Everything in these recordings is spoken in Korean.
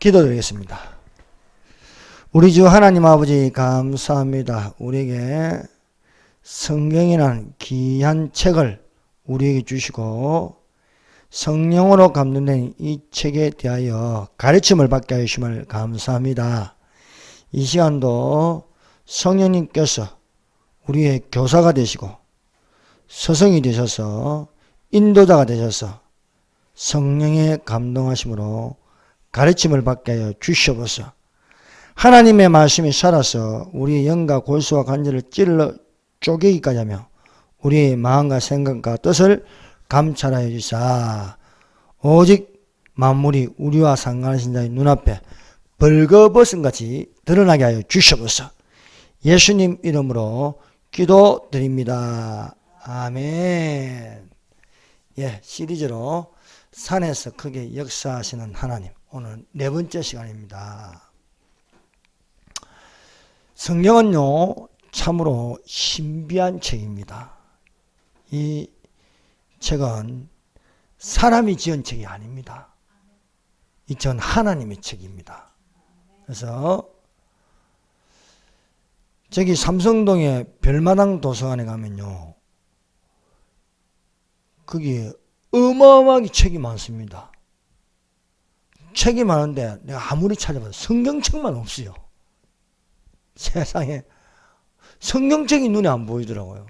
기도드리겠습니다. 우리 주 하나님 아버지 감사합니다. 우리에게 성경이라는 귀한 책을 우리에게 주시고 성령으로 감동된 이 책에 대하여 가르침을 받게 하심을 감사합니다. 이 시간도 성령님께서 우리의 교사가 되시고 스승이 되셔서 인도자가 되셔서 성령의 감동하심으로 가르침을 받게 하여 주시옵소서. 하나님의 말씀이 살아서 우리의 영과 골수와 관절을 찔러 쪼개기까지 하며 우리의 마음과 생각과 뜻을 감찰하여 주사 오직 만물이 우리와 상관하신 자의 눈앞에 벌거벗음같이 드러나게 하여 주시옵소서. 예수님 이름으로 기도드립니다. 아멘. 시리즈로 산에서 크게 역사하시는 하나님, 오늘 네 번째 시간입니다. 성경은요 참으로 신비한 책입니다. 이 책은 사람이 지은 책이 아닙니다. 이 책은 하나님의 책입니다. 그래서 저기 삼성동에 별마당 도서관에 가면요 거기 어마어마하게 책이 많습니다. 책이 많은데 내가 아무리 찾아봐도 성경책만 없어요. 세상에 성경책이 눈에 안 보이더라고요.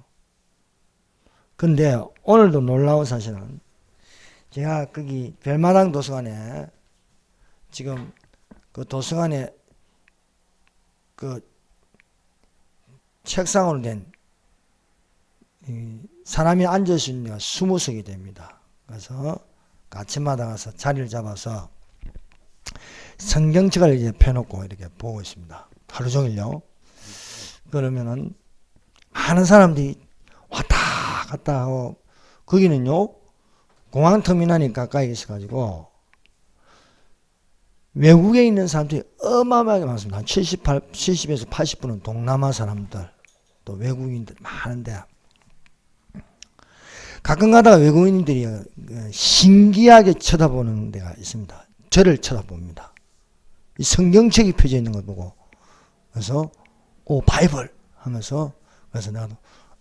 근데 오늘도 놀라운 사실은 제가 거기 별마당 도서관에 지금 그 도서관에 그 책상으로 된 사람이 앉을 수 있는 데가 20석이 됩니다. 그래서 아침마다 가서 자리를 잡아서 성경책을 이제 펴놓고 이렇게 보고 있습니다. 하루 종일요. 그러면은 많은 사람들이 왔다 갔다 하고 거기는요 공항터미널이 가까이 있어가지고 외국에 있는 사람들이 어마어마하게 많습니다. 한 70에서 80%는 동남아 사람들 또 외국인들 많은데 가끔 가다가 외국인들이 신기하게 쳐다보는 데가 있습니다. 저를 쳐다봅니다. 이 성경책이 펴져 있는 걸 보고 그래서 오 바이블 하면서 그래서 나도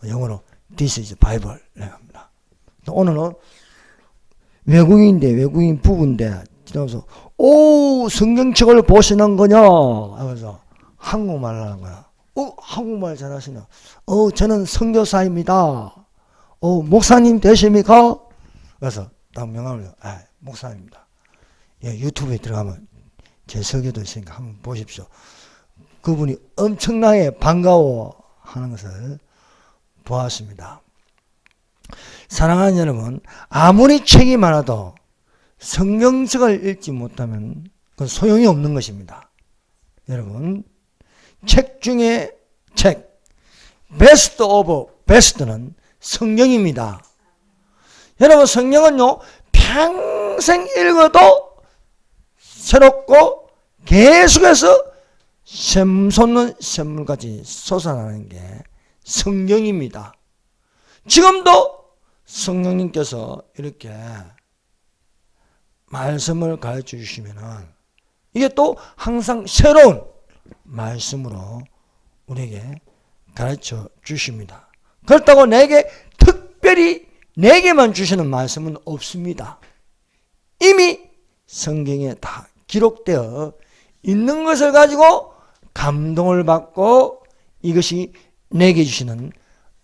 영어로 This is Bible 이렇게 합니다. 오늘은 외국인 부부인데 지나면서 오 성경책을 보시는 거냐 하면서 한국말을 하는 거야. 한국말 잘하시냐. 저는 선교사입니다. 목사님 되십니까? 그래서 딱 명함을 목사입니다. 유튜브에 들어가면 제 설교도 있으니까 한번 보십시오. 그분이 엄청나게 반가워하는 것을 보았습니다. 사랑하는 여러분, 아무리 책이 많아도 성경책을 읽지 못하면 그건 소용이 없는 것입니다. 여러분, 책 중에 책, 베스트 오브 베스트는 성경입니다. 여러분, 성경은요, 평생 읽어도 새롭고 계속해서 샘솟는 샘물같이 솟아나는 게 성경입니다. 지금도 성령님께서 이렇게 말씀을 가르쳐 주시면은 이게 또 항상 새로운 말씀으로 우리에게 가르쳐 주십니다. 그렇다고 특별히 내게만 주시는 말씀은 없습니다. 이미 성경에 다 기록되어 있는 것을 가지고 감동을 받고 이것이 내게 주시는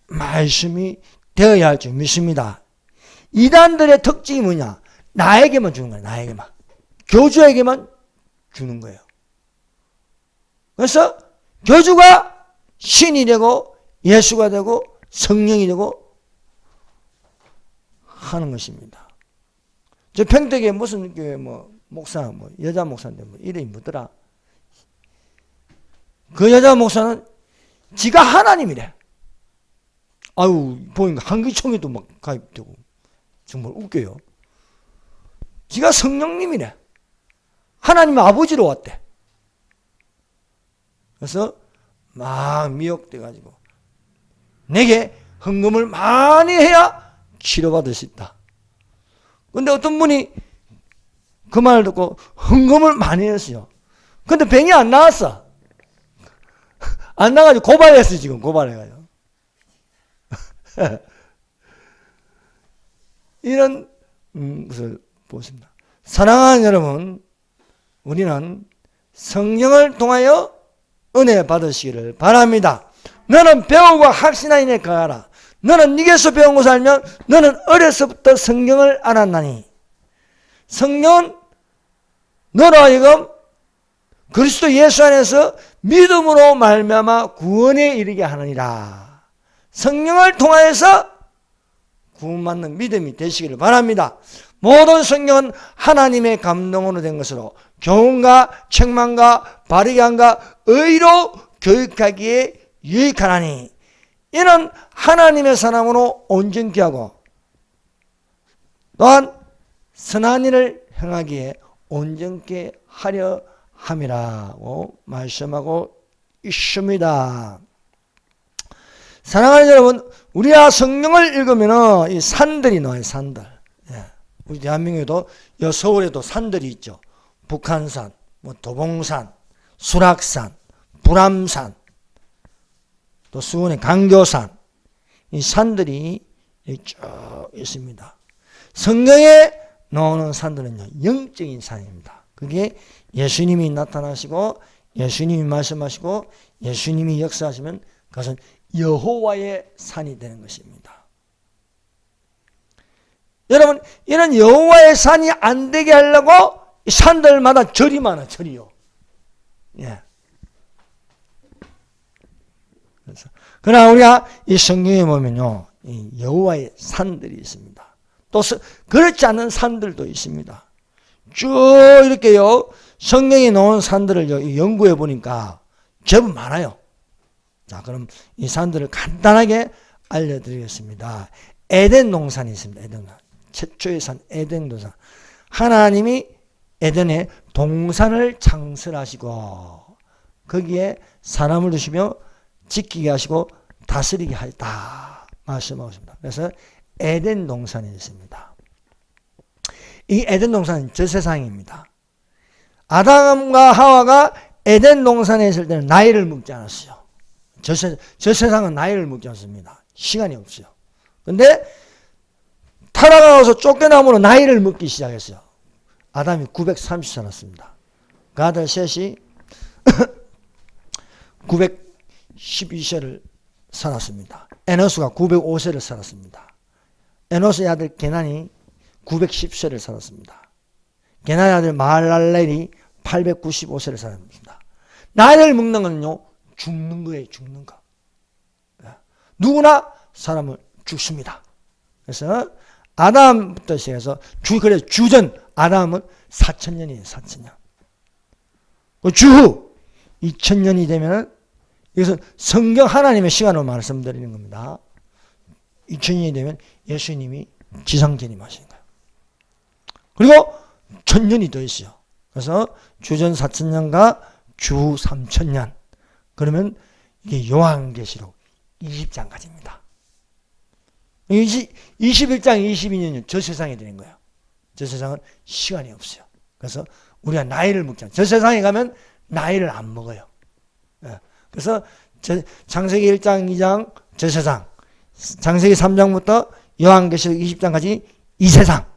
말씀이 되어야 할 줄 믿습니다. 이단들의 특징이 뭐냐? 나에게만 주는 거예요. 나에게만. 교주에게만 주는 거예요. 그래서 교주가 신이 되고 예수가 되고 성령이 되고 하는 것입니다. 저 평택에 무슨 교회 목사 여자 목사인데 이름이 뭐더라? 그 여자 목사는 지가 하나님이래. 보니까 한기총에도 막 가입되고 정말 웃겨요. 지가 성령님이래. 하나님 아버지로 왔대. 그래서 막 미혹돼가지고 내게 헌금을 많이 해야 치료받을 수 있다. 근데 어떤 분이 그 말을 듣고 헌금을 많이 했어요. 근데 병이 안 나왔어. 안 나가지고 고발했어, 지금. 고발해가지고. 이런 것을 보십니다. 사랑하는 여러분, 우리는 성령을 통하여 은혜 받으시기를 바랍니다. 너는 배우고 학신하인에 가라. 너는 네게서 배운 것을 알면 너는 어려서부터 성경을 알았나니. 성령은 너로 하여금 그리스도 예수 안에서 믿음으로 말미암아 구원에 이르게 하느니라. 성령을 통하여서 구원받는 믿음이 되시기를 바랍니다. 모든 성경은 하나님의 감동으로 된 것으로 교훈과 책망과 바르게 함과 의로 교육하기에 유익하나니 이는 하나님의 사람으로 온전케 하고 또한 선한 일을 행하기에 온전케 하려 함이라고 말씀하고 있습니다. 사랑하는 여러분, 우리가 성경을 읽으면 이 산들이 나와요. 산들. 예. 우리 대한민국에도 서울에도 산들이 있죠. 북한산, 도봉산, 수락산, 불암산, 또 수원의 강교산, 이 산들이 쭉 있습니다. 성경에 나오는 산들은요, 영적인 산입니다. 그게 예수님이 나타나시고 예수님이 말씀하시고 예수님이 역사하시면 그것은 여호와의 산이 되는 것입니다. 여러분, 이런 여호와의 산이 안 되게 하려고 이 산들마다 절이 많아, 절이요. 예. 그래서 그러나 우리가 이 성경에 보면요, 이 여호와의 산들이 있습니다. 또 그렇지 않은 산들도 있습니다. 쭉 이렇게요, 성경에 나온 산들을 연구해 보니까 제법 많아요. 자, 그럼 이 산들을 간단하게 알려드리겠습니다. 에덴 동산이 있습니다. 에덴 동산. 최초의 산, 에덴 동산. 하나님이 에덴에 동산을 창설하시고 거기에 사람을 두시며 지키게 하시고 다스리게 하였다 말씀하고 있습니다. 그래서 에덴 동산이 있습니다. 이 에덴 동산은 저 세상입니다. 아담과 하와가 에덴 동산에 있을 때는 나이를 먹지 않았어요. 저 세상은 나이를 먹지 않습니다. 시간이 없어요. 근데 타락하고서 쫓겨남으로 나이를 먹기 시작했어요. 아담이 930 살았습니다. 그 아들 셋이 912세를 살았습니다. 에노스가 905세를 살았습니다. 에노스의 아들 게난이 910세를 살았습니다. 게난의 아들 마할랄렐이 895세를 살았습니다. 나이를 먹는 건요, 죽는 거예요, 죽는 거. 누구나 사람은 죽습니다. 그래서 아담부터 시작해서 그래서 주전 아담은 4,000년이에요, 4,000년. 주후 2,000년이 되면 이것은 성경 하나님의 시간으로 말씀드리는 겁니다. 2,000년이 되면 예수님이 지상 재림하시는 거예요. 그리고 1,000년이 더 있어요. 그래서 주전 4,000년과 주후 3,000년. 그러면 이게 요한계시록 20장까지입니다. 21장, 22년은 저 세상에 되는 거예요. 저 세상은 시간이 없어요. 그래서 우리가 나이를 먹잖아요. 저 세상에 가면 나이를 안 먹어요. 그래서 창세기 1장, 2장 저 세상, 창세기 3장부터 요한계시록 20장까지 이 세상.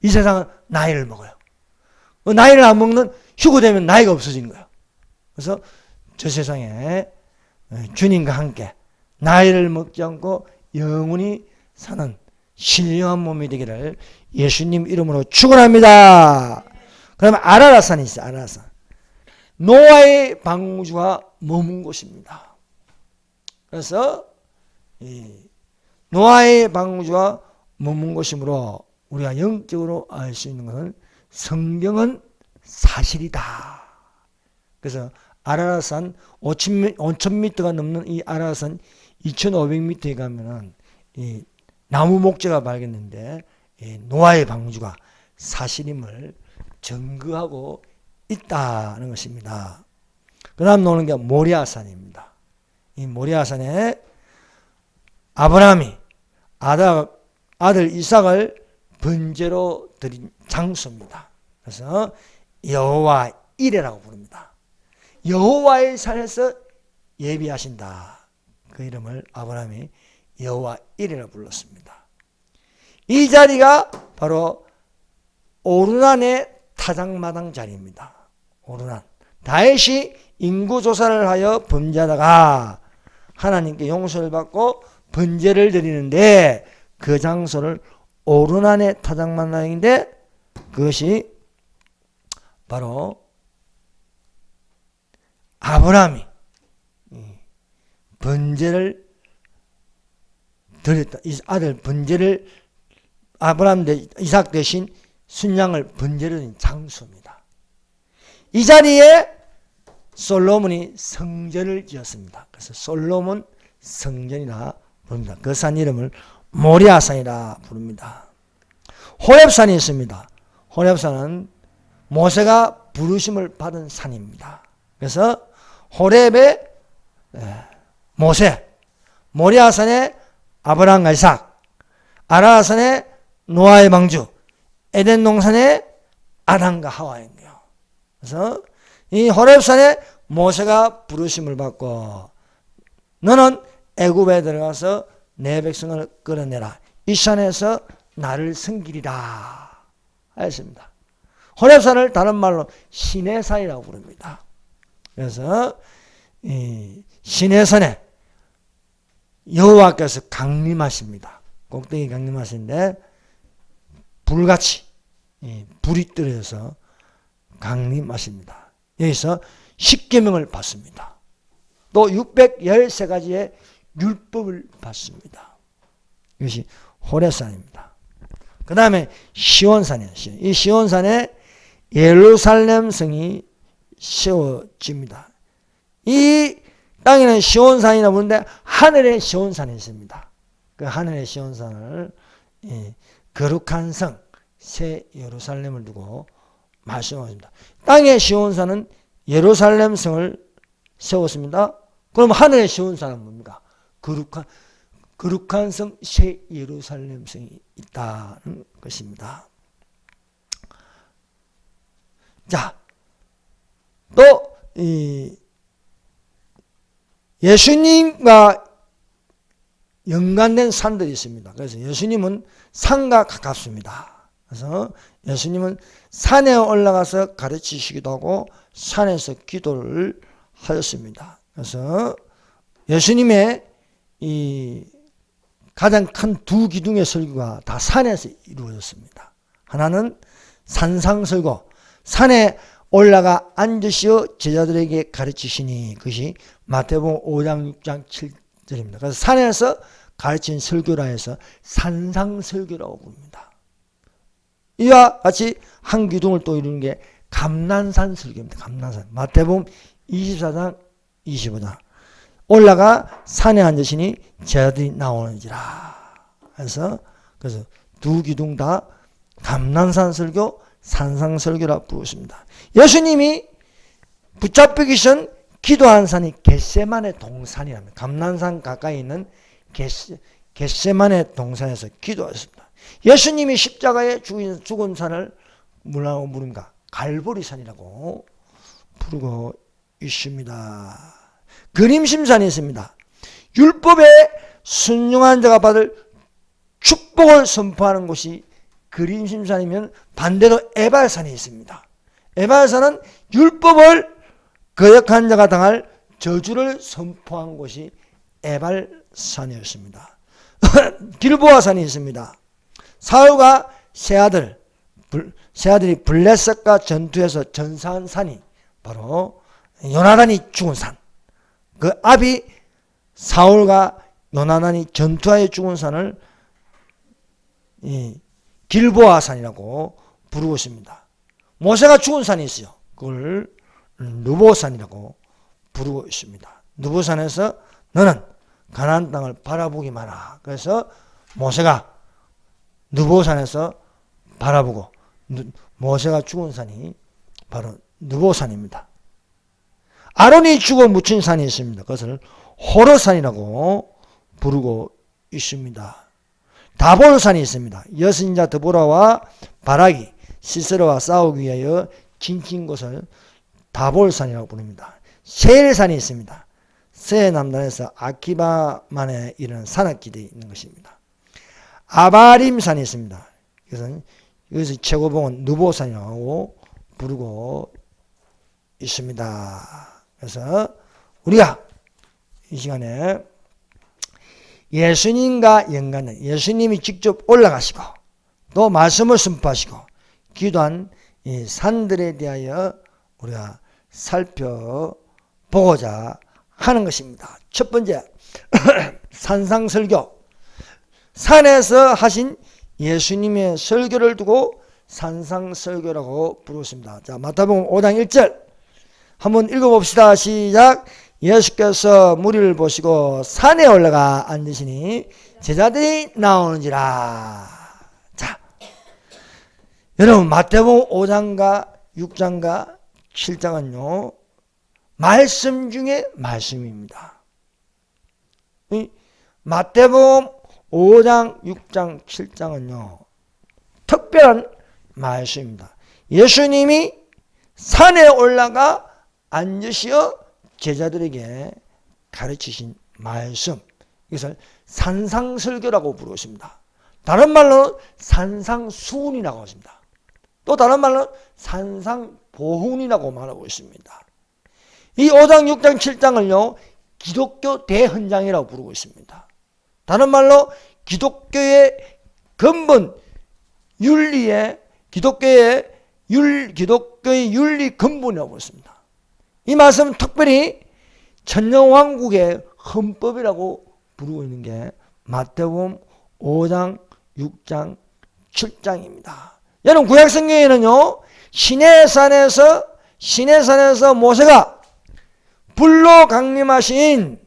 이 세상은 나이를 먹어요. 나이를 안 먹는 휴거되면 나이가 없어지는 거예요. 그래서 저 세상에 주님과 함께 나이를 먹지 않고 영원히 사는 신령한 몸이 되기를 예수님 이름으로 축원합니다. 그러면 아라라산이 있어요. 아라라산. 노아의 방주가 머문 곳입니다. 그래서 노아의 방주가 머문 곳이므로 우리가 영적으로 알 수 있는 것은 성경은 사실이다. 그래서 아라라산 5,000m가 넘는 이 아라라산 2,500m에 가면은 이 나무 목재가 발견됐는데 노아의 방주가 사실임을 증거하고 있다는 것입니다. 그 다음 나오는 게 모리아산입니다. 이 모리아산에 아브라함이 아들 이삭을 번제로 드린 장소입니다. 그래서 여호와 이레라고 부릅니다. 여호와의 산에서 예비하신다. 그 이름을 아브라함이 여호와 이레라 불렀습니다. 이 자리가 바로 오르난의 타작마당 자리입니다. 오르난. 다윗이 인구조사를 하여 범죄하다가 하나님께 용서를 받고 번제를 드리는데 그 장소를 오르난의 타작마당인데 그것이 바로 아브라함이 번제를 드렸다. 아들 번제를 아브라함 이삭 대신 순양을 번제를 드린 장소입니다. 이 자리에 솔로몬이 성전을 지었습니다. 그래서 솔로몬 성전이라 부릅니다. 그 산 이름을 모리아산이라 부릅니다. 호렙산이 있습니다. 호렙산은 모세가 부르심을 받은 산입니다. 그래서 호렙의 모세, 모리아산의 아브라함과 이삭, 아라산의 노아의 방주, 에덴 동산의 아담과 하와인데요. 그래서 이 호렙산에 모세가 부르심을 받고 너는 애굽에 들어가서 내 백성을 끌어내라. 이 산에서 나를 섬기리라 하였습니다. 호렙산을 다른 말로 시내산이라고 부릅니다. 그래서 이 시내산에 여호와께서 강림하십니다. 꼭대기 강림하시는데 불같이 불이 떨어져서 강림하십니다. 여기서 십계명을 받습니다. 또 613가지의 율법을 받습니다. 이것이 호렙산입니다. 그 다음에 시온산이에요. 이 시온산에 예루살렘 성이 세워집니다. 이 땅에는 시온산이라고 부르는데 하늘에 시온산이 있습니다. 그 하늘의 시온산을 거룩한 성, 새 예루살렘을 두고 말씀하십니다. 땅의 시온산은 예루살렘 성을 세웠습니다. 그럼 하늘의 시온산은 뭡니까? 거룩한 성, 새 예루살렘 성이 있다는 것입니다. 자, 또 예수님과 연관된 산들이 있습니다. 그래서 예수님은 산과 가깝습니다. 그래서 예수님은 산에 올라가서 가르치시기도 하고 산에서 기도를 하셨습니다. 그래서 예수님의 이 가장 큰 두 기둥의 설교가 다 산에서 이루어졌습니다. 하나는 산상설교, 산에 올라가 앉으시어 제자들에게 가르치시니 그것이 마태복음 5장 6장 7절입니다. 그래서 산에서 가르친 설교라 해서 산상설교라고 부릅니다. 이와 같이 한 기둥을 또 이루는 게 감난산 설교입니다. 감난산. 마태복음 24장 25장. 올라가 산에 앉으시니 제자들이 나오는지라. 그래서 두 기둥 다 감난산 설교, 산상 설교라 부르십니다. 예수님이 붙잡혀 계신 기도한 산이 겟세마네 동산이랍니다. 감난산 가까이 있는 겟세마네 동산에서 기도하셨습니다. 예수님이 십자가에 죽은 산을 뭐라고 부릅니까? 갈보리산이라고 부르고 있습니다. 그림심산이 있습니다. 율법에 순종한 자가 받을 축복을 선포하는 곳이 그림심산이면 반대로 에발산이 있습니다. 에발산은 율법을 거역한 자가 당할 저주를 선포한 곳이 에발산이었습니다. 길보아산이 있습니다. 사울과 새아들이 블레셋과 전투에서 전사한 산이 바로 요나단이 죽은 산. 그 압이 사울과 요나단이 전투하여 죽은 산을 길보아산이라고 부르고 있습니다. 모세가 죽은 산이 있어요. 그걸 느보산이라고 부르고 있습니다. 느보산에서 너는 가나안 땅을 바라보기만 하라. 그래서 모세가 느보산에서 바라보고 모세가 죽은 산이 바로 느보산입니다. 아론이 죽어 묻힌 산이 있습니다. 그것을 호르산이라고 부르고 있습니다. 다볼산이 있습니다. 여신자 드보라와 바락이 시스라와 싸우기 위하여 지킨 곳을 다볼산이라고 부릅니다. 세일산이 있습니다. 서해남단에서 아키바만에 이르는 산악지대에 있는 것입니다. 아바림산이 있습니다. 이것은 여기서 최고봉은 느보산이라고 부르고 있습니다. 그래서 우리가 이 시간에 예수님과 연관된, 예수님이 직접 올라가시고 또 말씀을 선포하시고 기도한 이 산들에 대하여 우리가 살펴보고자 하는 것입니다. 첫 번째, 산상설교. 산에서 하신 예수님의 설교를 두고 산상설교라고 부르습니다. 자, 마태복음 5장 1절 한번 읽어봅시다. 시작. 예수께서 무리를 보시고 산에 올라가 앉으시니 제자들이 나오는지라. 자, 여러분 마태복음 5장과 6장과 7장은요 말씀 중에 말씀입니다. 마태복음 5장, 6장, 7장은요 특별한 말씀입니다. 예수님이 산에 올라가 앉으시어 제자들에게 가르치신 말씀, 이것을 산상설교라고 부르십니다. 다른 말로는 산상수훈이라고 하십니다. 또 다른 말로는 산상보훈이라고 말하고 있습니다. 이 5장, 6장, 7장을요 기독교 대헌장이라고 부르고 있습니다. 다른 말로 기독교의 근본 윤리의 기독교의 윤리 근본이라고 했습니다. 이 말씀은 특별히 천년왕국의 헌법이라고 부르고 있는 게 마태복음 5장, 6장, 7장입니다. 여러분 구약성경에는요 시내산에서 모세가 불로 강림하신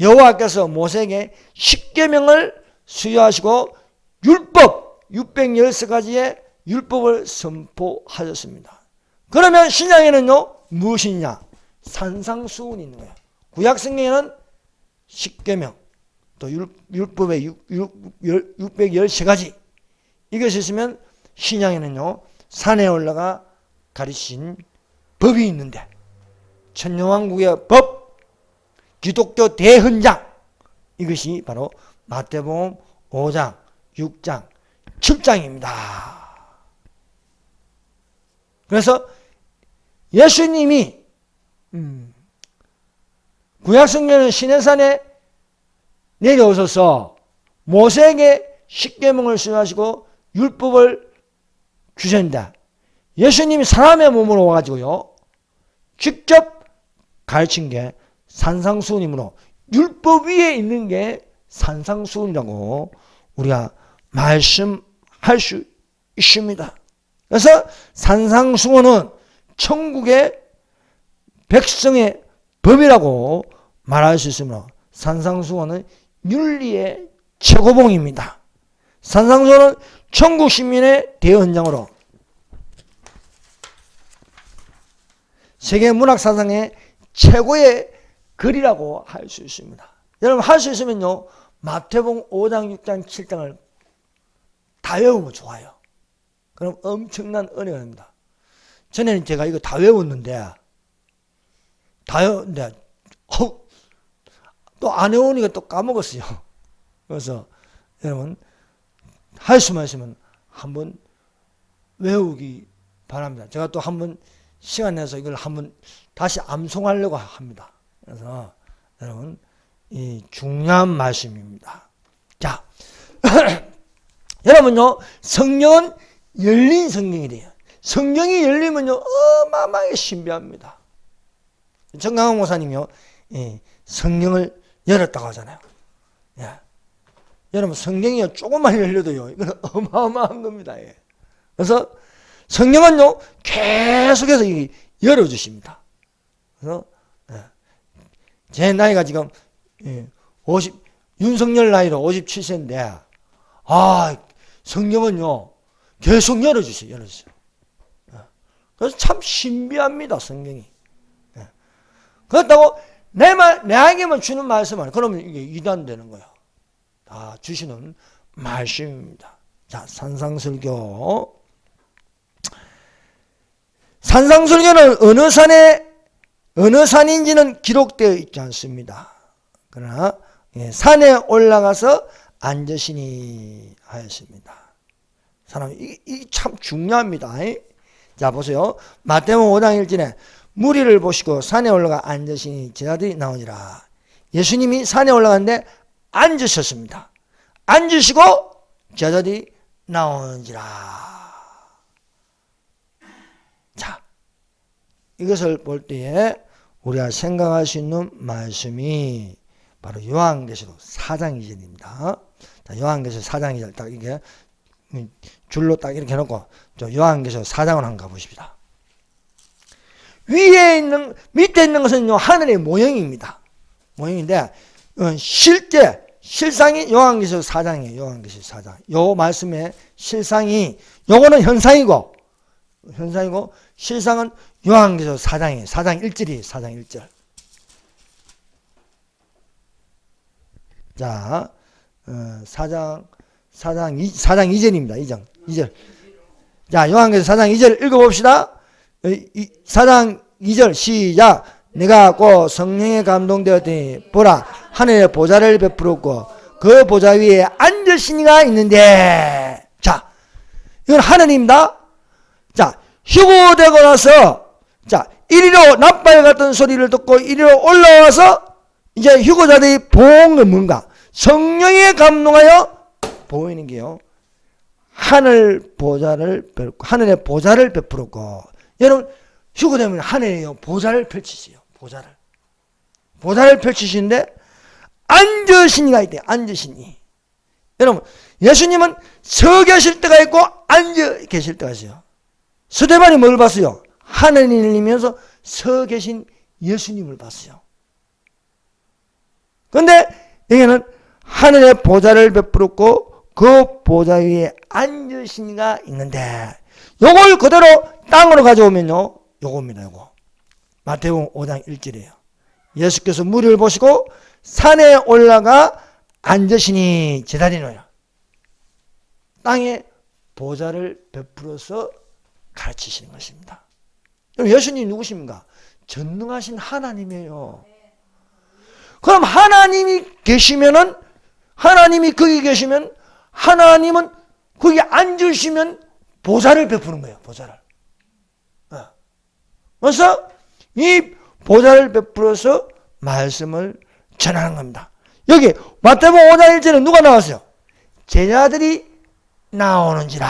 여호와께서 모세에게 십계명을 수여하시고 율법 613가지의 율법을 선포하셨습니다. 그러면 신약에는요 무엇이냐? 산상수훈이 있는 거예요. 구약성경에는 십계명 또 율법의 613가지 이것이 있으면 신약에는요 산에 올라가 가르친 법이 있는데 천년왕국의 법 기독교 대헌장 이것이 바로 마태복음 5장 6장 7장입니다. 그래서 예수님이 구약성경은 시내산에 내려오셔서 모세에게 십계명을 수여하시고 율법을 주셨는데 예수님이 사람의 몸으로 와가지고요 직접 가르친 게 산상수훈이므로 율법 위에 있는 게 산상수훈이라고 우리가 말씀할 수 있습니다. 그래서 산상수훈은 천국의 백성의 법이라고 말할 수 있으므로 산상수훈은 윤리의 최고봉입니다. 산상수훈은 천국 시민의 대헌장으로 세계 문학사상의 최고의 글이라고 할 수 있습니다. 여러분 할 수 있으면요 마태복음 5장, 6장, 7장을 다 외우면 좋아요. 그럼 엄청난 은혜가 됩니다. 전에는 제가 이거 다 외웠는데 또 안 외우니까 또 까먹었어요. 그래서 여러분 할 수만 있으면 한번 외우기 바랍니다. 제가 또 한번 시간 내서 이걸 한번 다시 암송하려고 합니다. 그래서 여러분 이 중요한 말씀입니다. 자, 여러분요 성령은 열린 성경이래요. 성경이 열리면요 어마어마하게 신비합니다. 정강원 목사님이요 성경을 열었다고 하잖아요. 예. 여러분 성경이 조금만 열려도요 이건 어마어마한 겁니다. 예. 그래서 성경은요 계속해서 열어주십니다. 그래서 제 나이가 지금 윤석열 나이로 57세인데 성경은요 계속 열어주세요. 그래서 참 신비합니다. 성경이. 그렇다고 내에게만 주는 말씀은 그러면 이게 이단되는 거예요. 다 주시는 말씀입니다. 자, 산상설교. 산상설교는 어느 산인지는 기록되어 있지 않습니다. 그러나 산에 올라가서 앉으시니 하였습니다. 사람, 이 참 중요합니다. 자, 보세요. 마태복음 5장 1절에 무리를 보시고 산에 올라가 앉으시니 제자들이 나오니라. 예수님이 산에 올라갔는데 앉으셨습니다. 앉으시고 제자들이 나오는지라. 자, 이것을 볼 때에 우리가 생각할 수 있는 말씀이 바로 요한계시록 4장 2절입니다. 자, 요한계시록 4장 2절 딱 이게 줄로 딱 이렇게 해놓고 요한계시록 4장을 한번 가보십시다. 밑에 있는 것은요, 하늘의 모형입니다. 모형인데, 실상이 요한계시록 4장이에요. 요한계시록 4장. 요 말씀의 실상이, 요거는 현상이고, 실상은 요한계시록 4장이에요. 4장 1절이에요. 4장 1절. 자, 4장 2절입니다. 2절. 자, 요한계시록 4장 2절 읽어봅시다. 4장 2절 시작. 내가 곧 성령에 감동되었더니 보라 하늘의 보좌를 베풀었고 그 보좌 위에 앉으신 이가 있는데, 자, 이건 하늘입니다. 자, 휴거되고 나서, 자, 이리로 나팔 같은 소리를 듣고 이리로 올라와서 이제 휴거자들이 본 건 뭔가? 성령에 감동하여 보이는 게요, 하늘의 보좌를 베풀었고. 여러분, 휴거되면 하늘에요, 보좌를 펼치세요. 보좌를 펼치시는데 앉으신 이가 있대요. 앉으신 이. 여러분, 예수님은 서 계실 때가 있고 앉아 계실 때가 있어요. 스데반이 뭘 봤어요? 하늘이면서 서 계신 예수님을 봤어요. 그런데 여기는 하늘의 보좌를 베풀었고 그 보좌 위에 앉으신 이가 있는데, 요걸 그대로 땅으로 가져오면요, 요겁니다. 요거 마태복음 5장 1절이에요. 예수께서 무리를 보시고 산에 올라가 앉으시니 제자들이 나오니라. 땅에 보좌를 베풀어서 가르치시는 것입니다. 예수님이 누구십니까? 전능하신 하나님이에요. 그럼 하나님이 계시면은, 하나님이 거기 계시면, 하나님은 거기 앉으시면 보좌를 베푸는 거예요. 보좌를. 그래서 이 보좌를 베풀어서 말씀을 전하는 겁니다. 여기 마태복음 5장 1절에 누가 나왔어요? 제자들이 나오는지라.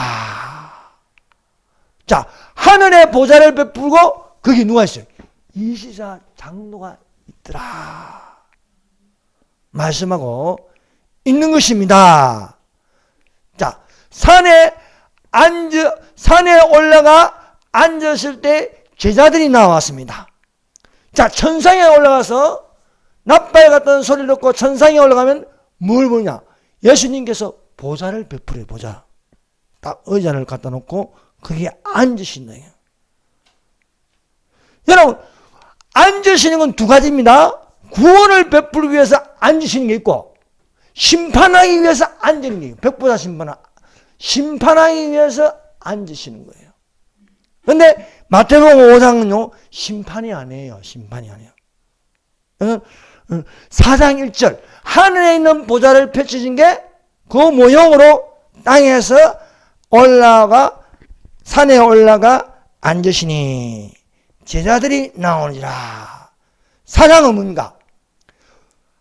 자, 하늘의 보좌를 베풀고 거기 누가 있어요? 24 장로가 있더라. 말씀하고 있는 것입니다. 자, 산에 올라가 앉았을 때 제자들이 나왔습니다. 자, 천상에 올라가서 나팔 같은 소리를 듣고 천상에 올라가면 뭘 보냐? 예수님께서 보좌를 베풀어요. 보좌. 딱 의자를 갖다 놓고 거기에 앉으신 거예요. 여러분, 앉으시는 건 두 가지입니다. 구원을 베풀기 위해서 앉으시는 게 있고, 심판하기 위해서 앉는 게 있고, 백보자 심판하기 위해서 앉으시는 거예요. 그런데 마태복음 5장은요, 심판이 아니에요. 심판이 아니에요. 4장 1절, 하늘에 있는 보좌를 펼치신 게 그 모형으로 땅에서 산에 올라가 앉으시니 제자들이 나오니라. 사장은 뭔가?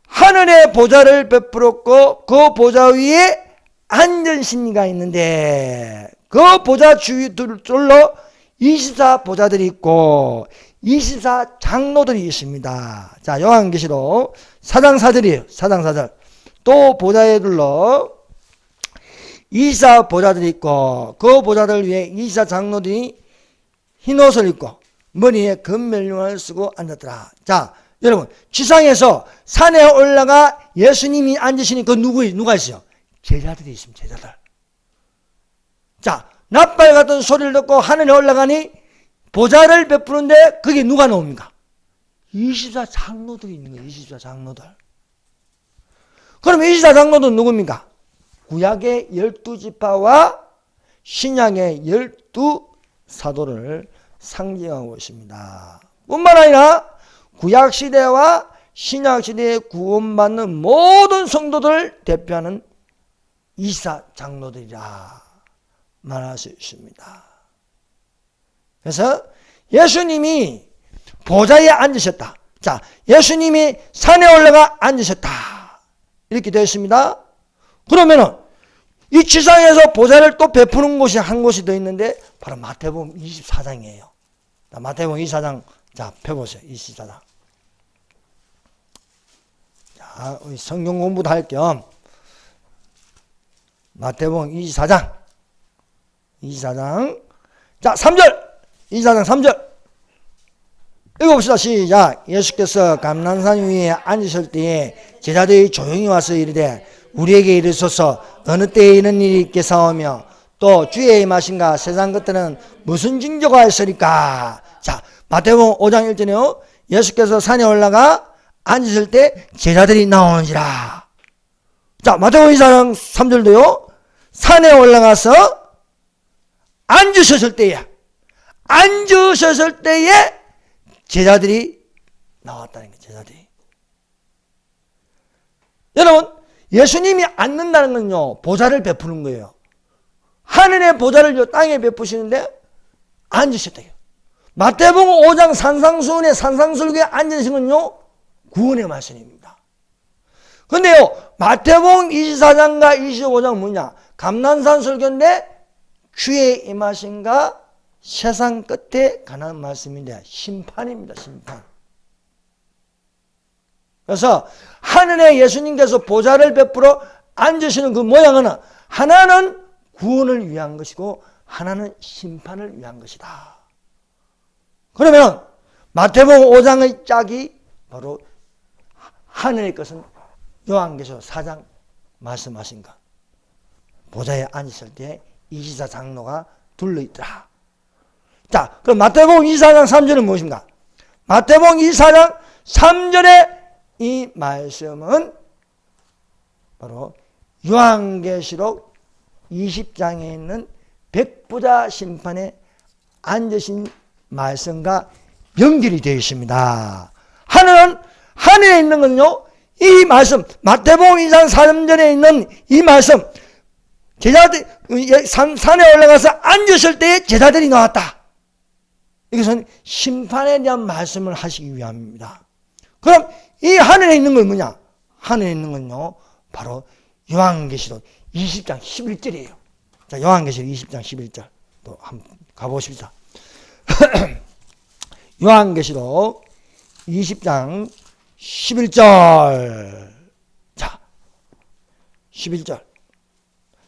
하늘의 보좌를 베풀었고 그 보좌 위에 앉으신 이가 있는데, 그 보좌 주위 둘로 24 보좌들이 있고 24 장로들이 있습니다. 자, 요한계시록 4장 4절이에요. 4장 4절. 또 보좌에 둘러 24 보좌들이 있고 그 보좌들 위에 24 장로들이 흰 옷을 입고 머리에 금멜령을 쓰고 앉았더라. 자, 여러분, 지상에서 산에 올라가 예수님이 앉으시니 그 누가 있어요? 제자들이 있습니다. 제자들. 자, 나팔 같은 소리를 듣고 하늘에 올라가니 보좌를 베푸는데 그게 누가 나옵니까? 24 장로들이 있는 거예요. 24 장로들. 그럼 24 장로들은 누굽니까? 구약의 12지파와 신약의 12사도를 상징하고 있습니다. 뿐만 아니라 구약시대와 신약시대에 구원받는 모든 성도들을 대표하는 24장로들이라 말할 수 있습니다. 그래서 예수님이 보좌에 앉으셨다. 자, 예수님이 산에 올라가 앉으셨다. 이렇게 되어 있습니다. 그러면은 이 지상에서 보좌를 또 베푸는 곳이 한 곳이 더 있는데 바로 마태복음 24장이에요. 마태복음 24장 자 펴보세요. 24장. 자, 우리 성경 공부도 할 겸 마태복음 24장 자 3절 24장 3절 읽어봅시다. 시작. 예수께서 감난산 위에 앉으실 때에 제자들이 조용히 와서 이르되 우리에게 이르소서 어느 때에 이런 일이 있겠사오며 또 주의 임하신가 세상 끝에는 무슨 징조가 있으리까. 자, 마태복음 5장 1절에요. 예수께서 산에 올라가 앉으실 때 제자들이 나오는지라. 자, 마태복음 24장 3절도요. 산에 올라가서 앉으셨을 때에 제자들이 나왔다는 거예요. 제자들이. 여러분, 예수님이 앉는다는 건요, 보좌를 베푸는 거예요. 하늘의 보좌를 땅에 베푸시는데 앉으셨다. 마태복음 5장 산상수훈의 산상설교에 앉으신 건요, 구원의 말씀입니다. 근데요, 마태복음 24장과 25장 뭐냐? 감난산 설교인데 주의 임하신가 세상 끝에 관한 말씀인데 심판입니다. 심판. 그래서 하늘에 예수님께서 보좌를 베풀어 앉으시는 그 모양은 하나는 구원을 위한 것이고 하나는 심판을 위한 것이다. 그러면 마태복음 5장의 짝이 바로 하늘의 것은 요한계시록 4장 말씀하신 것. 보좌에 앉으실 때 24장로가 둘러있더라. 자, 그럼 마태복음 24장 3절은 무엇입니까? 마태복음 24장 3절의 이 말씀은 바로 요한계시록 20장에 있는 백부자 심판에 앉으신 말씀과 연결이 되어 있습니다. 하늘에 있는 건요, 이 말씀, 마태복음 2장 3절에 있는 이 말씀, 제자들, 산에 올라가서 앉으실 때에 제자들이 나왔다. 이것은 심판에 대한 말씀을 하시기 위함입니다. 그럼 이 하늘에 있는 건 뭐냐? 하늘에 있는 건요, 바로 요한계시록 20장 11절이에요. 자, 요한계시록 20장 11절. 또 한번 가보십시다. 요한계시록 20장 11절. 자, 11절.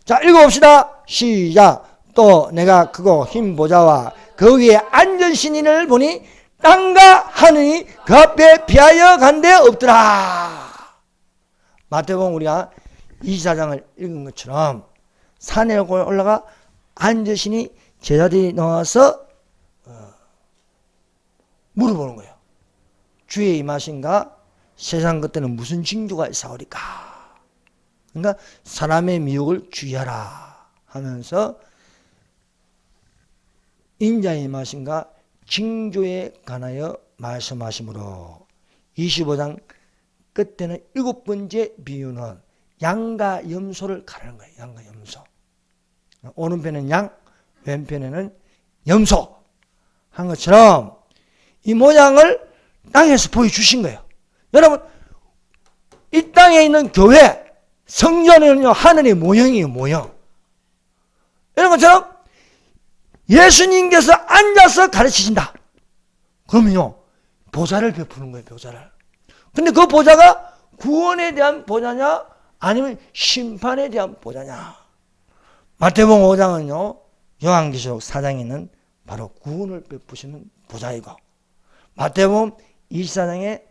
자, 읽어봅시다. 시작. 또 내가 크고 흰 보좌와 그 위에 앉으신 이를 보니 땅과 하늘이 그 앞에 피하여 간 데 없더라. 마태복음 우리가 24장을 읽은 것처럼 산에 올라가 앉으시니 제자들이 나와서 물어보는 거예요. 주의 임하신가 세상 끝에는 무슨 징조가 있사오리까. 그러니까 사람의 미혹을 주의하라 하면서 인자의 임하신가 징조에 관하여 말씀하시므로 25장 끝에는 7번째 비유는 양과 염소를 가르는 거예요. 양과 염소. 오른편에는 양, 왼편에는 염소 한 것처럼 이 모양을 땅에서 보여주신 거예요. 여러분, 이 땅에 있는 교회, 성전은요, 하늘의 모형이에요, 모형. 이런 것처럼 예수님께서 앉아서 가르치신다. 그러면요, 보좌를 베푸는 거예요, 보좌를. 근데 그 보좌가 구원에 대한 보좌냐, 아니면 심판에 대한 보좌냐. 마태복음 5장은요, 요한계시록 4장에 있는 바로 구원을 베푸시는 보좌이고, 마태복음 24장에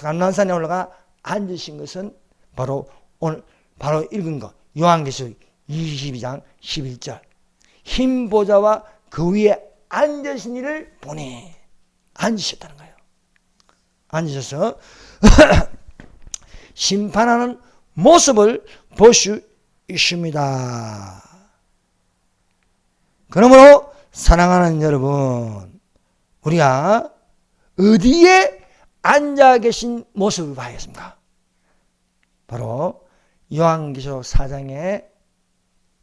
감난산에 올라가 앉으신 것은 바로 오늘 바로 읽은 것, 요한계시록 22장 11절. 흰 보좌와 그 위에 앉으신 이를 보니 앉으셨다는 거예요. 앉으셔서 심판하는 모습을 볼 수 있습니다. 그러므로 사랑하는 여러분, 우리가 어디에 앉아 계신 모습을 봐야겠습니까? 바로 요한계시록 4장에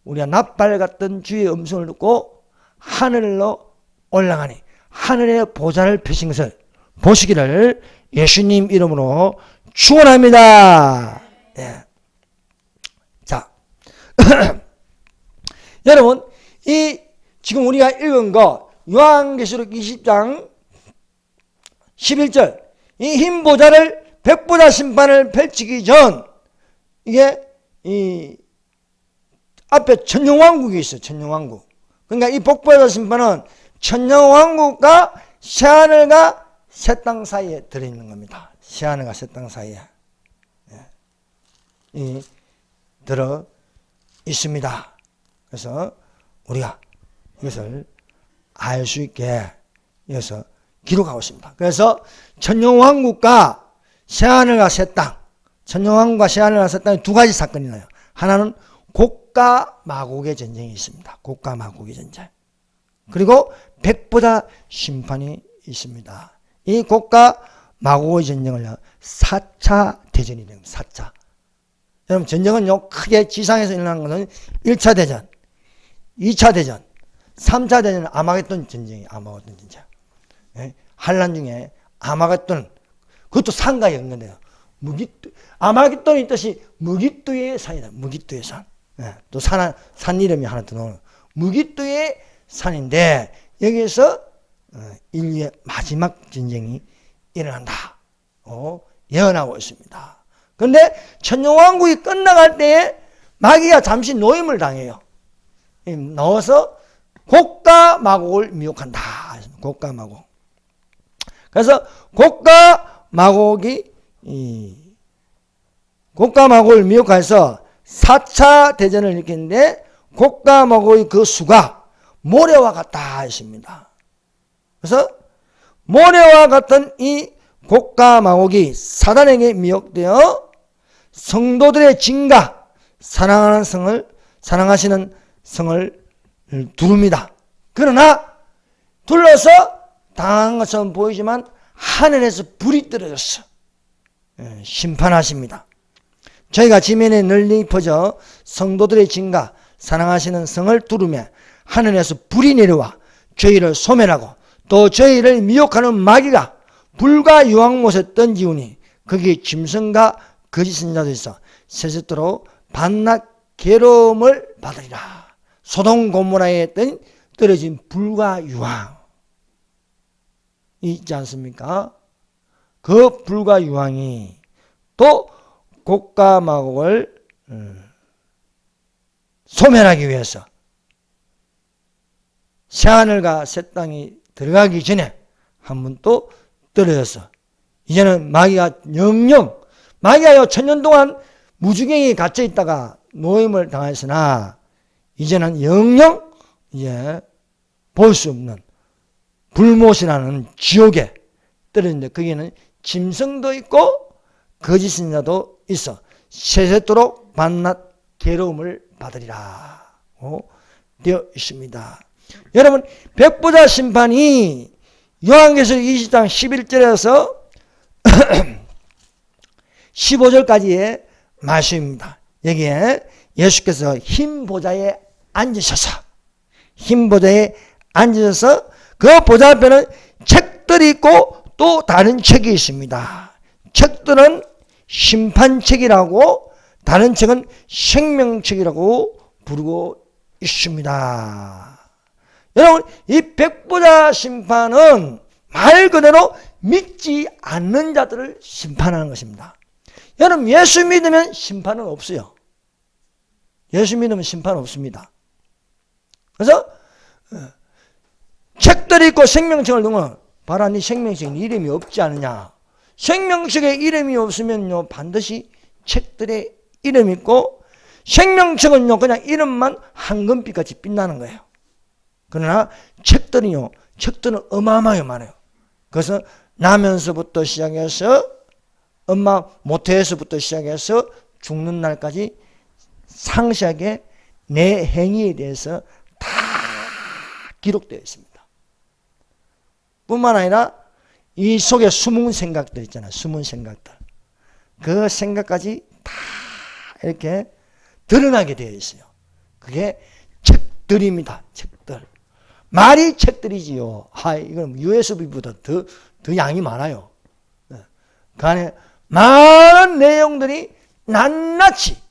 우리가 낫발 같던 주의 음성을 듣고 하늘로 올라가니 하늘의 보좌를 펴신 것을 보시기를 예수님 이름으로 축원합니다. 예. 자, 여러분, 이 지금 우리가 읽은 거 요한계시록 20장 11절, 이 흰 보좌를 백보자 심판을 펼치기 전 이게 이 앞에 천년왕국이 있어요. 천년왕국. 그러니까 이 백보자 심판은 천년왕국과 새하늘과 새 땅 사이에 들어있는 겁니다. 새하늘과 새 땅 사이에 들어 있습니다. 그래서 우리가 이것을 알 수 있게 여기서 기록하고 있습니다. 그래서 천년왕국과 새하늘과 새 땅, 천년왕국과 새하늘과 새 땅에 두 가지 사건이 나요. 하나는 곡과 마곡의 전쟁이 있습니다. 곡과 마곡의 전쟁. 그리고 백보자 심판이 있습니다. 이 곡과 마곡의 전쟁을 4차 대전이 됩니다. 4차. 여러분, 전쟁은요, 크게 지상에서 일어나는 것은 1차 대전, 2차 대전, 3차 대전은 아마겟돈 전쟁이에요. 아마겟돈 전쟁. 한란 중에 아마겟돈, 그것도 산과 연관돼요. 아마겟돈이 뜻이 무기뚜의 산이다. 무기뚜의 산. 또 산 이름이 하나 더 나오는 무기뚜의 산인데, 여기에서 인류의 마지막 전쟁이 일어난다. 예언하고 있습니다. 그런데 천년왕국이 끝나갈 때에 마귀가 잠시 노임을 당해요. 넣어서 곡과 마곡을 미혹한다. 곡과 마곡. 그래서 곡과 마곡을 미혹해서 4차 대전을 일으켰는데, 곡과 마곡의 그 수가 모래와 같다 했습니다. 그래서 모래와 같은 이 곡과 마곡이 사단에게 미혹되어 성도들의 진가, 사랑하시는 성을 두릅니다. 그러나 둘러서 당한 것처럼 보이지만 하늘에서 불이 떨어졌어. 심판하십니다. 저희가 지면에 널리 퍼져 성도들의 진가, 사랑하시는 성을 두르며 하늘에서 불이 내려와 저희를 소멸하고 또 저희를 미혹하는 마귀가 불과 유황못에 던지우니 거기에 짐승과 거짓 선지자도 있어 세세토록 밤낮 괴로움을 받으리라. 소돔 고모라에 떨어진 불과 유황 있지 않습니까? 그 불과 유황이 또 곡과 마곡을 소멸하기 위해서 새하늘과 새 땅이 들어가기 전에 한 번 또 떨어져서 이제는 마귀가 영영, 마귀가요 천년 동안 무주경에 갇혀 있다가 노임을 당했으나 이제는 영영 이제 볼 수 없는 불못이라는 지옥에 떨어졌는데, 거기에는 짐승도 있고 거짓 선지자도 있어 세세토록 밤낮 괴로움을 받으리라 되어 있습니다. 여러분, 백보자 심판이 요한계시록 20장 11절에서 15절까지의 말씀입니다. 여기에 예수께서 흰 보좌에 앉으셔서 그 보좌 앞에는 책들이 있고 또 다른 책이 있습니다. 책들은 심판책이라고, 다른 책은 생명책이라고 부르고 있습니다. 여러분, 이 백보자 심판은 말 그대로 믿지 않는 자들을 심판하는 것입니다. 여러분, 예수 믿으면 심판은 없어요. 예수 믿으면 심판 없습니다. 그래서 책들이 있고 생명책을 두면 봐라, 네 생명책에 이름이 없지 않느냐. 생명책에 이름이 없으면요 반드시 책들에 이름이 있고, 생명책은요 그냥 이름만 황금빛같이 빛나는 거예요. 그러나 책들은 어마어마하게 많아요. 그래서 나면서부터 시작해서 엄마 모태에서부터 시작해서 죽는 날까지 상세하게 내 행위에 대해서 다 기록되어 있습니다. 뿐만 아니라 이 속에 숨은 생각들 있잖아요. 숨은 생각들. 그 생각까지 다 이렇게 드러나게 되어 있어요. 그게 책들입니다. 책들. 말이 책들이지요. 이건 USB보다 더 양이 많아요. 그 안에 많은 내용들이 낱낱이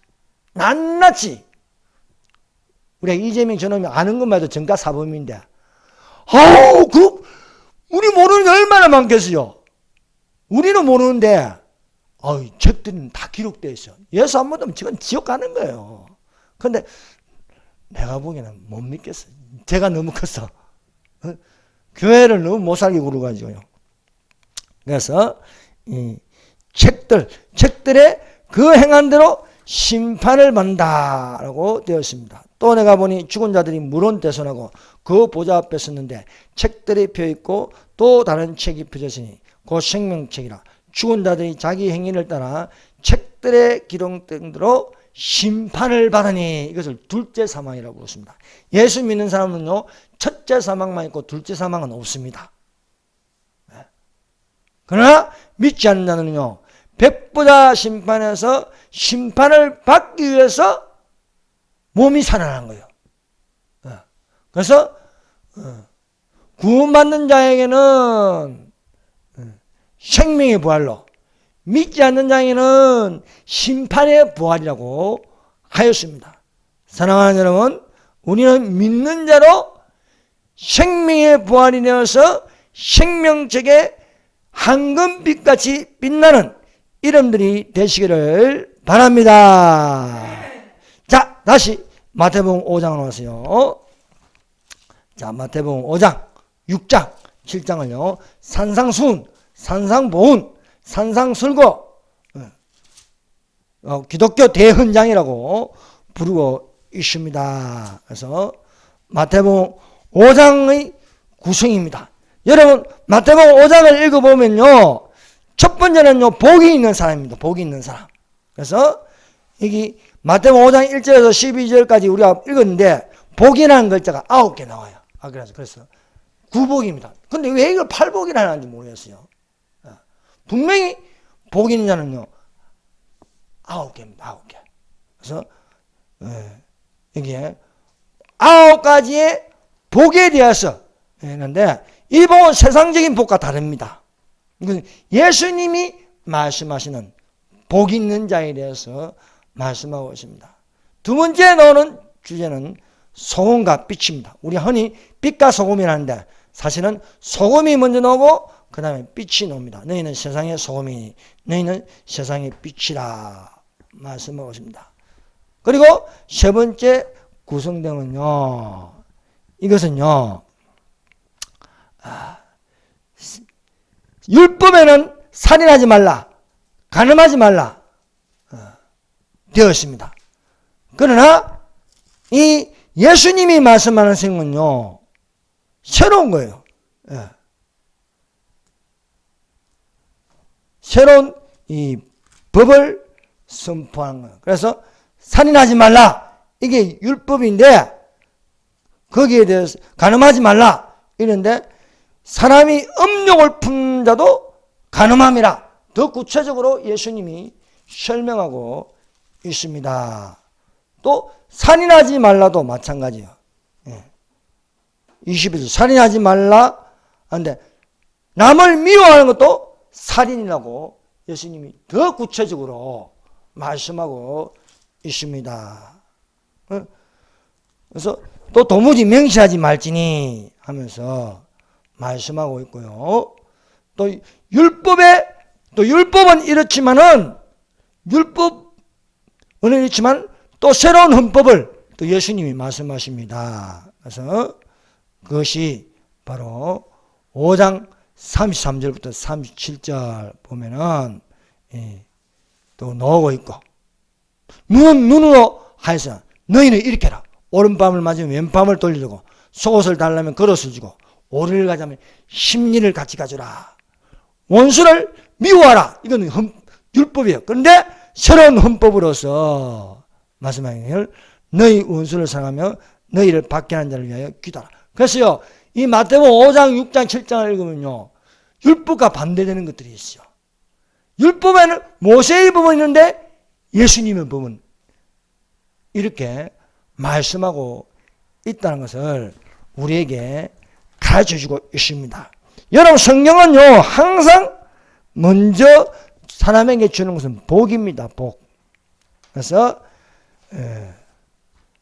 우리가 이재명 저놈이 아는 것만 해도 정가사범인데 우리 모르는 게 얼마나 많겠어요. 우리는 모르는데 책들은 다 기록되어 있어요. 예수 안 믿으면 지금 지옥 가는 거예요. 그런데 내가 보기에는 못 믿겠어요. 제가 너무 컸어. 교회를 너무 못 살게 굴어가지고요. 그래서 이 책들의 그 행한 대로 심판을 받는다라고 되어 있습니다. 또 내가 보니 죽은 자들이 물은 대선하고 그 보좌 앞에 섰는데 책들이 펴있고 또 다른 책이 펴졌으니 그 생명책이라 죽은 자들이 자기 행위를 따라 책들의 기록된 대로 심판을 받으니 이것을 둘째 사망이라고 부릅니다. 예수 믿는 사람은요 첫째 사망만 있고 둘째 사망은 없습니다. 그러나 믿지 않는 자는요 백보자 심판에서 심판을 받기 위해서 몸이 살아난 거예요. 그래서 구원받는 자에게는 생명의 부활로, 믿지 않는 자에게는 심판의 부활이라고 하였습니다. 사랑하는 여러분, 우리는 믿는 자로 생명의 부활이 되어서 생명책에 황금빛같이 빛나는 이름들이 되시기를 바랍니다. 자, 다시 마태복음 5장으로 오세요. 자, 마태복음 5장, 6장, 7장을요. 산상수훈, 산상보훈, 산상설거, 기독교 대헌장이라고 부르고 있습니다. 그래서 마태복음 5장의 구성입니다. 여러분, 마태복음 5장을 읽어보면요. 첫 번째는요, 복이 있는 사람입니다. 복이 있는 사람. 그래서 여기 마태복음 5장 1절에서 12절까지 우리가 읽었는데 복이라는 글자가 9개 나와요. 그래서 구복입니다. 근데 왜 이걸 8복이라 하는지 모르겠어요. 분명히 복 있는 자는요 9개입니다. 9개. 그래서 여기에 9가지의 복에 대해서 했는데 이 복은 세상적인 복과 다릅니다. 예수님이 말씀하시는 복 있는 자에 대해서 말씀하고 있습니다. 두 번째 나오는 주제는 소금과 빛입니다. 우리 흔히 빛과 소금이라는데 사실은 소금이 먼저 나오고 그 다음에 빛이 나옵니다. 너희는 세상의 소금이니 너희는 세상의 빛이라 말씀하고 있습니다. 그리고 세 번째 구성되면요, 이것은요, 율법에는 살인하지 말라, 간음하지 말라 되어 있습니다. 그러나 이 예수님이 말씀하는 생은요 새로운 거예요. 새로운 이 법을 선포하는 거예요. 그래서 살인하지 말라, 이게 율법인데 거기에 대해서 간음하지 말라 이런데 사람이 음욕을 푼 자도 간음함이라 더 구체적으로 예수님이 설명하고 있습니다. 또 살인하지 말라도 마찬가지예요. 21절 살인하지 말라 하는데 남을 미워하는 것도 살인이라고 예수님이 더 구체적으로 말씀하고 있습니다. 그래서 또 도무지 명시하지 말지니 하면서 말씀하고 있고요. 또 율법은 이렇지만은 율법은 이렇지만 또 새로운 헌법을 또 예수님이 말씀하십니다. 그래서 그것이 바로 5장 33절부터 37절 보면은 또 나오고 있고, 눈은 눈으로 하여서 너희는 이렇게 해라. 오른밤을 맞으면 왼밤을 돌리고, 속옷을 달라면 겉옷을 주고, 오리를 가자면 심리를 같이 가져라. 원수를 미워하라. 이건 율법이에요. 그런데 새로운 헌법으로서 말씀하기를 너희 원수를 사랑하며 너희를 받게 하는 자를 위하여 기도하라. 그래서요, 이 마태복음 5장, 6장, 7장을 읽으면요, 율법과 반대되는 것들이 있어요. 율법에는 모세의 법은 있는데 예수님의 법은 이렇게 말씀하고 있다는 것을 우리에게 가르쳐주고 있습니다. 여러분, 성경은요, 항상 먼저 사람에게 주는 것은 복입니다. 복. 그래서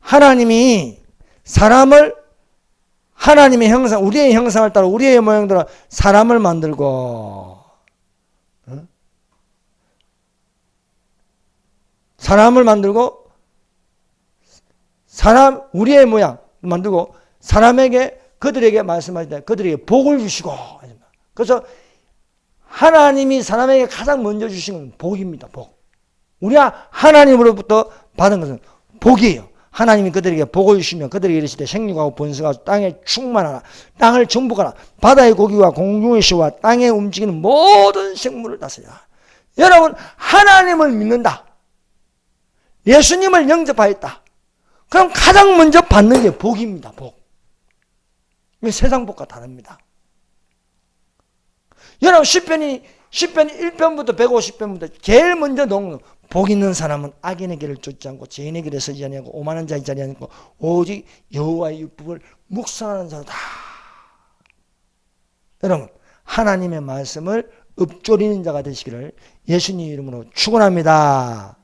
하나님이 사람을 하나님의 형상, 우리의 형상을 따라 우리의 모양대로 사람을 만들고 우리의 모양 만들고 사람에게 그들에게 말씀하실 때 그들에게 복을 주시고, 그래서 하나님이 사람에게 가장 먼저 주신 건 복입니다. 복. 우리가 하나님으로부터 받은 것은 복이에요. 하나님이 그들에게 복을 주시며 그들에게 이르시되 생육하고 번성하고 땅에 충만하라. 땅을 정복하라. 바다의 고기와 공중의 새와 땅에 움직이는 모든 생물을 다스리라. 여러분, 하나님을 믿는다. 예수님을 영접하였다. 그럼 가장 먼저 받는 게 복입니다. 복. 세상 복과 다릅니다. 여러분, 시편이 1편부터 150편부터 제일 먼저 놓은 복 있는 사람은 악인의 길을 쫓지 않고 죄인의 길에 서지 아니하고 오만한 자의 자리에 앉고 오직 여호와의 율법을 묵상하는 자다. 여러분, 하나님의 말씀을 읊조리는 자가 되시기를 예수님 이름으로 축원합니다.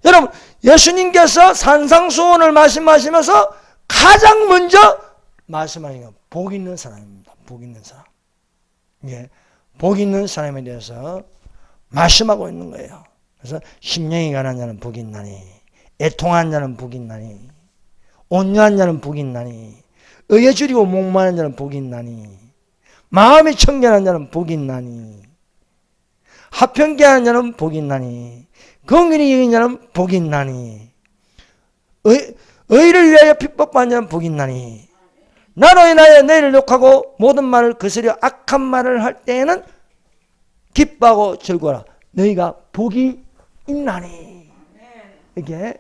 여러분, 예수님께서 산상수훈을 말씀하시면서 가장 먼저 말씀하신 건 복 있는 사람입니다. 복 있는 사람. 예, 복 있는 사람에 대해서 말씀하고 있는 거예요. 그래서 심령이 가난한 자는 복이 있나니, 애통한 자는 복이 있나니, 온유한 자는 복이 있나니, 의에 줄이고 목마른 자는 복이 있나니, 마음이 청결한 자는 복이 있나니, 합평케 하는 자는 복이 있나니, 긍휼히 여긴 자는 복이 있나니, 의를 위하여 핍박받는 자는 복이 있나니, 나로 인하여 너희를 욕하고 모든 말을 거스려 악한 말을 할 때에는 기뻐하고 즐거워라. 너희가 복이 있나니. 이게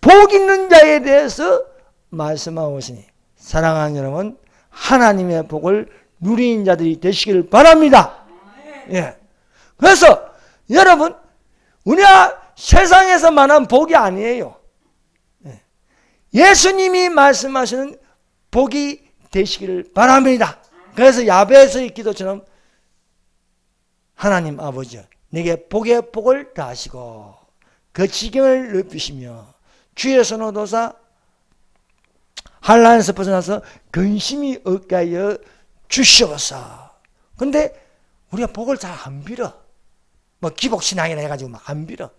복 있는 자에 대해서 말씀하고 있으니, 사랑하는 여러분, 하나님의 복을 누리는 자들이 되시기를 바랍니다. 예. 그래서 여러분, 우리가 세상에서 말하는 복이 아니에요. 예수님이 말씀하시는 복이 되시기를 바랍니다. 그래서 야베스의 기도처럼 하나님 아버지, 내게 복의 복을 다하시고 그 지경을 넓히시며 주의 손 얻어사 한란에서 벗어나서 근심이 없게 하여 주시옵소서. 근데 우리가 복을 잘 안 빌어. 뭐 기복신앙이라 해가지고 막 안 빌어.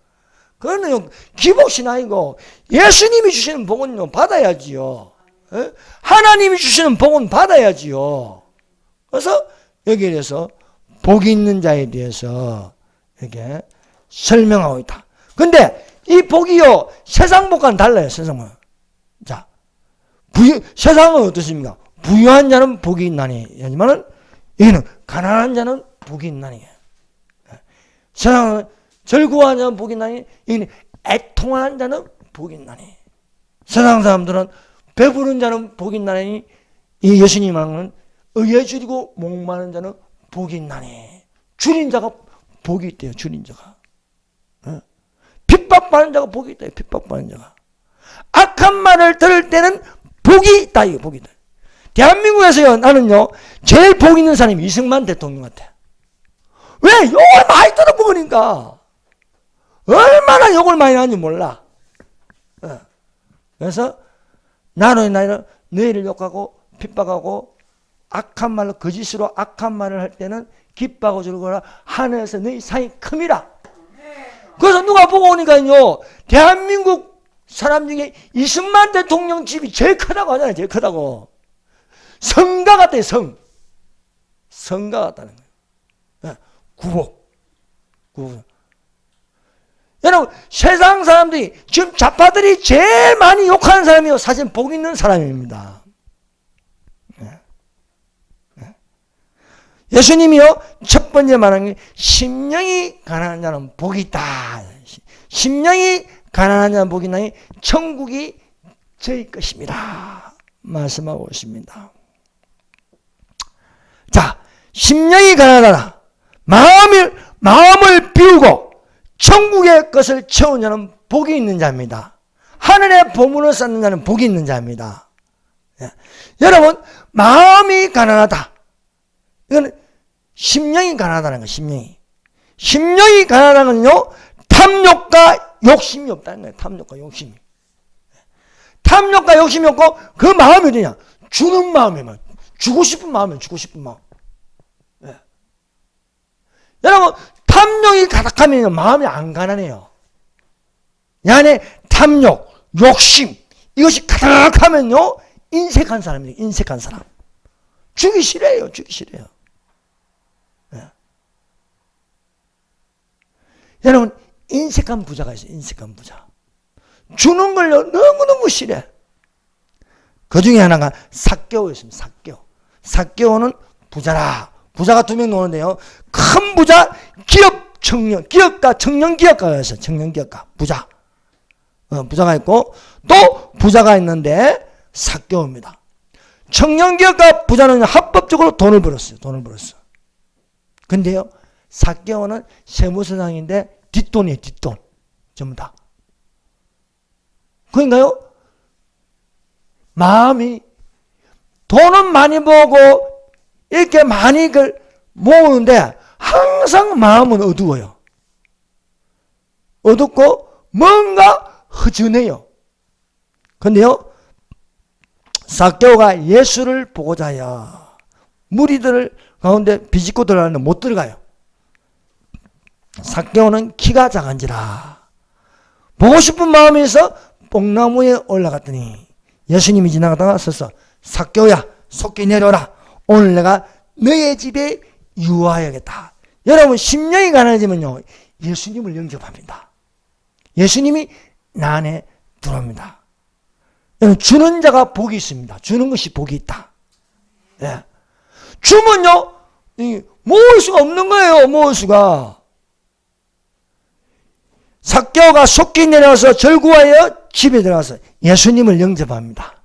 그거는 기복신앙이고 예수님이 주시는 복은 받아야지요. 하나님이 주시는 복은 받아야지요. 그래서 여기에 대해서 복이 있는 자에 대해서 이렇게 설명하고 있다. 근데 이 복이요, 세상 복과는 달라요. 세상은. 자, 세상은 어떻습니까? 부유한 자는 복이 있나니, 하지만은 여기는 가난한 자는 복이 있나니. 세상은 즐거워하는 자는 복이 있나니, 여기는 애통하는 자는 복이 있나니. 세상 사람들은 배부른 자는 복이 있나니, 이 예수님 말은 의에 줄이고 목마른 자는 복이 있나니. 줄인 자가 복이 있대요. 줄인 자가. 핍박받는 자가 복이 있다. 핍박받는 자가. 악한 말을 들을 때는 복이 있다. 이거 복이 있다. 대한민국에서요, 나는요, 제일 복 있는 사람이 이승만 대통령 같아. 왜? 욕을 많이 들어먹으니까. 얼마나 욕을 많이 하는지 몰라. 그래서 나로 인하여 너희를 욕하고 핍박하고 악한 말로, 거짓으로 악한 말을 할 때는 기뻐하고 즐거워라. 하늘에서 너희 상이 큼이라. 그래서 누가 보고 오니까요, 대한민국 사람 중에 이승만 대통령 집이 제일 크다고 하잖아요. 제일 크다고. 성가 같아요. 성가 같다는 거예요. 구복. 여러분, 세상 사람들이, 지금 좌파들이 제일 많이 욕하는 사람이요, 사실 복 있는 사람입니다. 예수님이요, 첫 번째 말하는 게 심령이 가난한 자는 복이 있다. 심령이 가난한 자는 복이 있나니 천국이 저희 것입니다. 말씀하고 있습니다. 자, 심령이 가난하다. 마음을 비우고 천국의 것을 채우는 자는 복이 있는 자입니다. 하늘의 보물을 쌓는 자는 복이 있는 자입니다. 예. 여러분, 마음이 가난하다. 이건 심령이 가난하다는 거예요. 심령이 가난하다는 건요, 탐욕과 욕심이 없다는 거예요. 탐욕과 욕심이. 탐욕과 욕심이 없고 그 마음이 어디냐? 주는 마음이면, 주고 싶은 마음이면 주고 싶은 마음. 예. 여러분, 탐욕이 가득하면 마음이 안 가난해요. 이 안에 탐욕, 욕심, 이것이 가득하면요, 인색한 사람이에요. 인색한 사람. 주기 싫어요. 예. 여러분, 인색한 부자가 있어요. 인색한 부자. 주는 걸 너무너무 싫어해. 그 중에 하나가 삭개오였습니다. 삭개오는 부자라. 부자가 2명 노는데요. 큰 부자, 기업가, 청년기업가가 있어요. 청년기업가, 부자. 부자가 있고, 또 부자가 있는데, 삭개오입니다. 청년기업가 부자는 합법적으로 돈을 벌었어요. 근데요, 삭개오는 세무서장인데, 뒷돈이에요. 뒷돈. 전부 다. 그러니까요, 마음이 돈은 많이 벌고 이렇게 많이 모으는데 항상 마음은 어두워요. 어둡고 뭔가 허전해요. 그런데요, 삭개오가 예수를 보고자 하여 무리들 가운데 비집고 들어가는데 못 들어가요. 삭개오는 키가 작은지라 보고 싶은 마음이 있어 뽕나무에 올라갔더니 예수님이 지나가다가 서서 삭개오야, 속히 내려오라. 오늘 내가 너의 집에 유하여야겠다. 여러분, 심령이 가난해지면요, 예수님을 영접합니다. 예수님이 나 안에 들어옵니다. 여러분, 주는 자가 복이 있습니다. 주는 것이 복이 있다. 예. 주면요, 모을 수가 없는 거예요. 모을 수가. 삭개오가 속히 내려와서 절구하여 집에 들어가서 예수님을 영접합니다.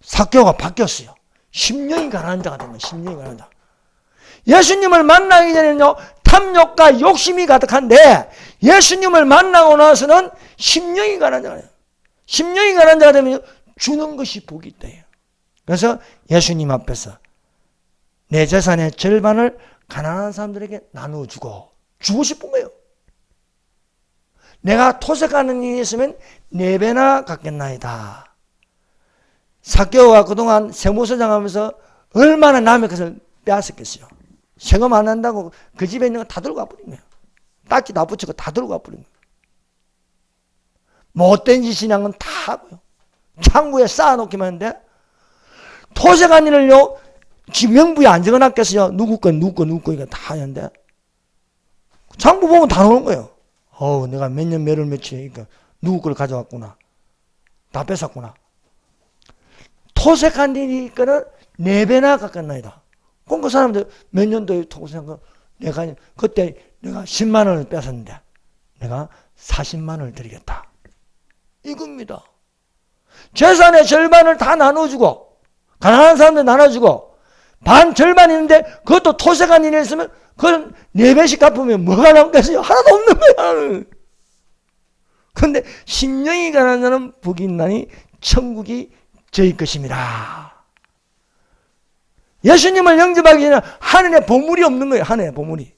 삭개오가 바뀌었어요. 심령이 가난한 자가 되면 심령이 가난한 자. 예수님을 만나기 전에는요, 탐욕과 욕심이 가득한데 예수님을 만나고 나서는 심령이 가난한 자가 돼요. 심령이 가난한 자가 되면 주는 것이 복이 있다. 그래서 예수님 앞에서 내 재산의 절반을 가난한 사람들에게 나눠주고 주고 싶은 거예요. 내가 토색하는 일이 있으면 4배나 갚겠나이다. 삭개오가 그동안 세무서장 하면서 얼마나 남의 것을 빼앗았겠어요. 세금 안 한다고 그 집에 있는 거 다 들고 가버린 거예요. 딱지 다 붙이고 다 들고 가버린 거예요. 못된 짓이란 건 다 하고요. 창고에 쌓아놓기만 하는데 토색한 일을요, 지 명부에 안 적어놨겠어요. 누구 거 이거 다 하는데 창고 보면 다 나오는 거예요. 내가 몇 년 몇월 며칠 그러니까 누구 걸 가져왔구나. 다 뺏었구나. 토색한 일이 있거든 4배나 갚겠나이다. 그럼 그 사람들 몇 년도에 토색한 거 내가 그때 내가 10만 원을 뺏었는데 내가 40만 원을 드리겠다. 이겁니다. 재산의 절반을 다 나눠주고 가난한 사람들 나눠주고 반 절반 있는데 그것도 토색한 일이 있으면 그건 4배씩 갚으면 뭐가 남겠어요? 하나도 없는 거야. 그런데 심령이 가난한 자는 복이 있나니 천국이 저희 것입니다. 예수님을 영접하기 전에 하늘에 보물이 없는 거예요. 하늘에 보물이.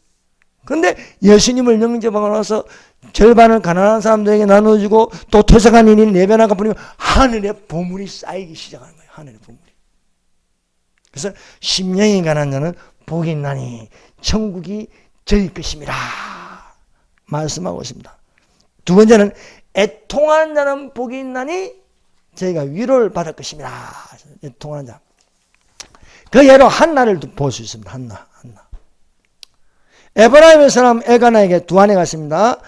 그런데 예수님을 영접하고 나서 절반을 가난한 사람들에게 나눠주고 또 토색한 일이 4배나 갚으면 하늘에 보물이 쌓이기 시작하는 거예요. 하늘에 보물이. 그래서 심령이 가난한 자는 복이 있나니 천국이 저희 것입니다. 말씀하고 있습니다. 두 번째는 애통하는 자는 복이 있나니 저희가 위로를 받을 것입니다. 애통하는 자. 그 예로 한나를 볼 수 있습니다. 한나. 에브라임의 사람 엘가나에게 2 아내가 있습니다.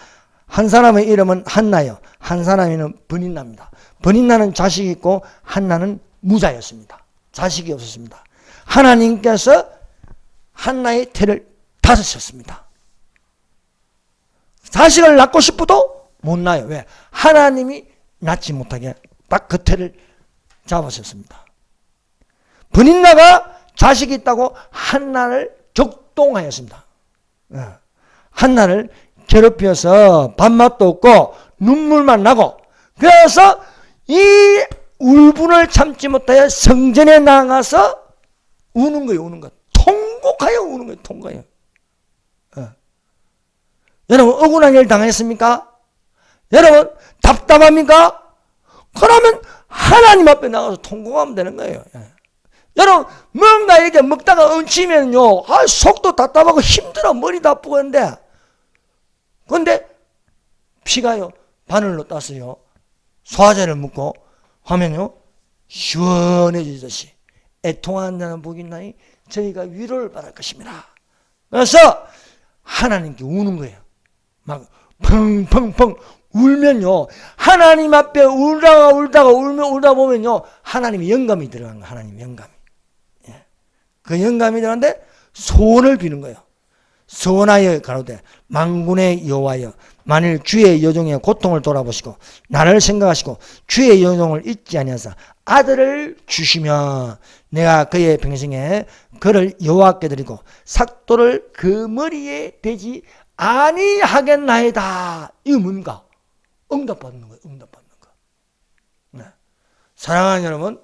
한 사람의 이름은 한나요. 한 사람은 브닌나입니다. 브닌나는 자식이 있고 한나는 무자였습니다. 자식이 없었습니다. 하나님께서 한나의 태를 다스셨습니다. 자식을 낳고 싶어도 못 낳아요. 왜? 하나님이 낳지 못하게 딱 겉에를 잡으셨습니다. 브닌나가 자식이 있다고 한나를 적동하였습니다. 한나를 괴롭혀서 밥맛도 없고 눈물만 나고, 그래서 이 울분을 참지 못하여 성전에 나가서 우는 거예요. 우는 거. 통곡하여 우는 거예요. 통곡하여. 여러분 억울한 일 당했습니까? 여러분 답답합니까? 그러면 하나님 앞에 나가서 통곡하면 되는 거예요. 여러분 뭔가 이렇게 먹다가 얹히면요, 속도 답답하고 힘들어, 머리도 아프고 하는데, 그런데 피가요 바늘로 따서요 소화제를 묻고 하면요 시원해지듯이 애통하는 자는 복이 있나니 저희가 위로를 받을 것입니다. 그래서 하나님께 우는 거예요. 막 펑펑펑 울면요, 하나님 앞에 울다가 울다 보면요 하나님이 영감이 들어간 거예요. 하나님 영감이. 그 영감이 들어가는데 소원을 비는 거예요. 소원하여 가로되 만군의 여호와여, 만일 주의 여종의 고통을 돌아보시고 나를 생각하시고 주의 여종을 잊지 아니하사 아들을 주시면 내가 그의 평생에 그를 여호와께 드리고 삭도를 그 머리에 대지 아니하겠나이다. 이거 뭡니까? 응답받는 거예요. 응답받는 거. 네. 사랑하는 여러분,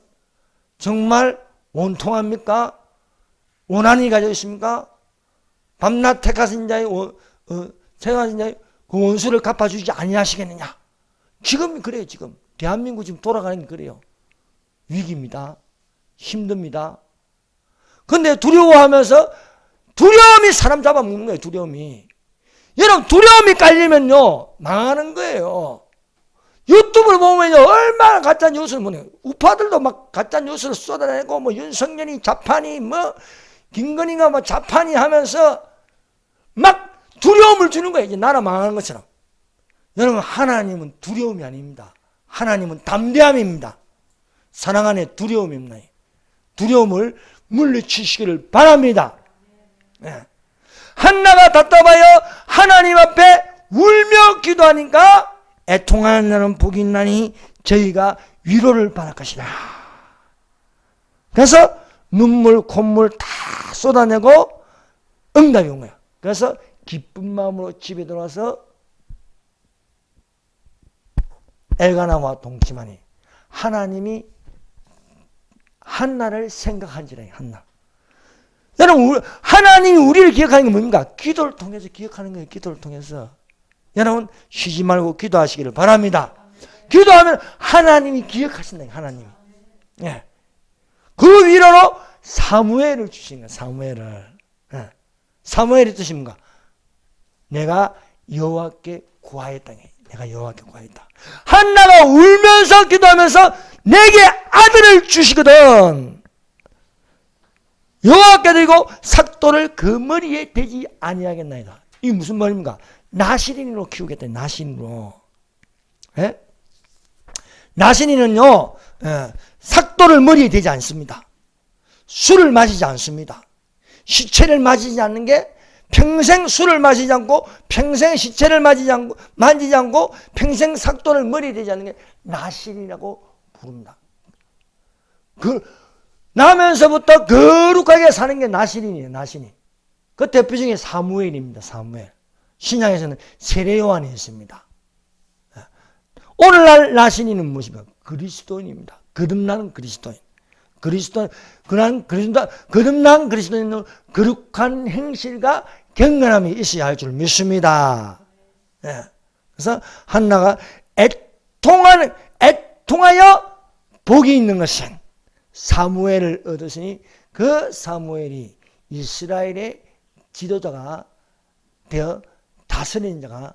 정말 원통합니까? 원한이 가져 있습니까? 밤낮 택하신 자의 택하신 자의 그 원수를 갚아주지 아니하시겠느냐? 지금 그래요. 지금 대한민국 지금 돌아가는 게 그래요. 위기입니다. 힘듭니다. 근데 두려워하면서, 두려움이 사람 잡아먹는 거예요. 두려움이. 여러분 두려움이 깔리면요 망하는 거예요. 유튜브를 보면요 얼마나 가짜 뉴스를 보내요. 우파들도 막 가짜 뉴스를 쏟아내고, 뭐 윤석열이 자판이, 뭐 김건희가 뭐 자판이 하면서 막 두려움을 주는 거예요. 이제 나라 망하는 것처럼. 여러분 하나님은 두려움이 아닙니다. 하나님은 담대함입니다. 사랑 안에 두려움이 없나요? 두려움을 물리치시기를 바랍니다. 네. 한나가 답답하여 하나님 앞에 울며 기도하니까 애통하는 자는 복이 있나니 저희가 위로를 받을 것이다. 그래서 눈물 콧물 다 쏟아내고 응답이 온 거야. 그래서 기쁜 마음으로 집에 들어와서 엘가나와 동침하니 하나님이 한나를 생각한지라. 한나. 여러분 하나님이 우리를 기억하는 게 뭡니까? 기도를 통해서 기억하는 거예요. 기도를 통해서. 여러분 쉬지 말고 기도하시기를 바랍니다. 기도하면 하나님이 기억하신다. 하나님이. 예. 그 위로로 사무엘을 주신 거예요. 사무엘을. 예. 사무엘의 뜻이 뭔가? 내가 여호와께 구하였다. 내가 여호와께 구하였다. 한나가 울면서 기도하면서 내게 아들을 주시거든. 여호와께 드리고 삭도를 그 머리에 대지 아니하겠나이다. 이게 무슨 말입니까? 나시린으로 키우겠다. 나시린으로. 예? 나시린은요 삭도를 머리에 대지 않습니다. 술을 마시지 않습니다. 시체를 마시지 않는 게, 평생 술을 마시지 않고 평생 시체를 만지지 않고 평생 삭도를 머리에 대지 않는 게 나시린이라고 부릅니다. 나면서부터 거룩하게 사는 게 나시린이에요. 나시린. 그 대표 중에 사무엘입니다. 사무엘. 신약에서는 세례요한이 있습니다. 오늘날 나시린은 무엇입니까? 그리스도인입니다. 거듭난 그리스도인. 거듭난 그리스도인은 거룩한 행실과 경건함이 있어야 할 줄 믿습니다. 그래서 한나가 애통하여 복이 있는 것은 사무엘을 얻으시니 그 사무엘이 이스라엘의 지도자가 되어 다스리는 자가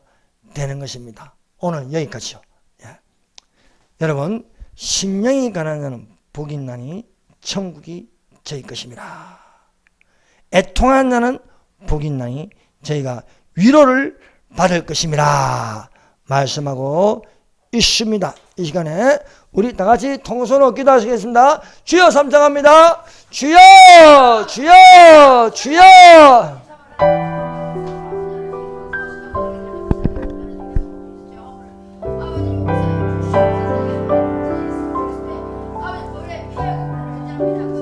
되는 것입니다. 오늘 여기까지요. 여러분 심령이 가난한 자는 복이 있나니 천국이 저희 것입니다. 애통하는 자는 복이 있나니 저희가 위로를 받을 것입니다. 말씀하고 있습니다. 이 시간에 우리 다 같이 통성으로 기도하시겠습니다. 주여 삼창합니다. 주여 주여 주여. 감사합니다.